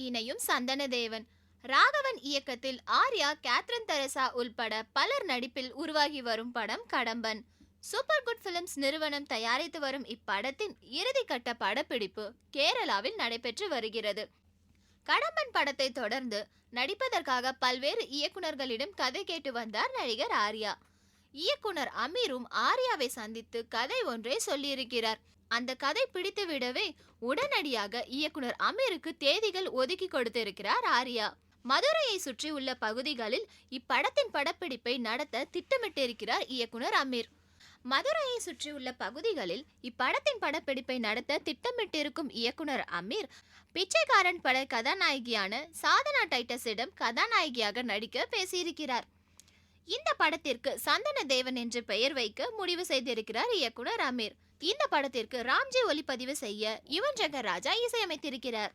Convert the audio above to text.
இணையும் சந்தன தேவன். ராகவன் இயக்கத்தில் ஆர்யா, கேத்ரின் தெரசா உள்பட பலர் நடிப்பில் உருவாகி வரும் படம் கடம்பன். சூப்பர் குட் பிலிம்ஸ் நிறுவனம் தயாரித்து வரும் இப்படத்தின் இறுதிக்கட்ட படப்பிடிப்பு கேரளாவில் நடைபெற்று வருகிறது. கடம்பன் படத்தை தொடர்ந்து நடிப்பதற்காக பல்வேறு இயக்குனர்களிடம் கதை கேட்டு வந்தார் நடிகர் ஆர்யா. இயக்குனர் அமீரும் ஆர்யாவை சந்தித்து கதை ஒன்றை சொல்லியிருக்கிறார். அந்த கதை பிடித்து விடவே உடனடியாக இயக்குனர் அமீருக்கு தேதிகள் ஒதுக்கி கொடுத்திருக்கிறார் ஆர்யா. மதுரையை சுற்றி உள்ள பகுதிகளில் இப்படத்தின் படப்பிடிப்பை நடத்த திட்டமிட்டிருக்கிறார் இயக்குனர் அமீர். மதுரையை சுற்றியுள்ள பகுதிகளில் இப்படத்தின் படப்பிடிப்பை நடத்த திட்டமிட்டிருக்கும் இயக்குனர் அமீர் பிச்சைக்காரன் பட கதாநாயகியான சாதனா டைட்டஸிடம் கதாநாயகியாக நடிக்க பேசியிருக்கிறார். இந்த படத்திற்கு சந்தன தேவன் என்று பெயர் வைக்க முடிவு செய்திருக்கிறார் இயக்குனர் அமீர். இந்த படத்திற்கு ராம்ஜி ஒளிப்பதிவு செய்ய யுவன் சங்கர் ராஜா இசையமைத்திருக்கிறார்.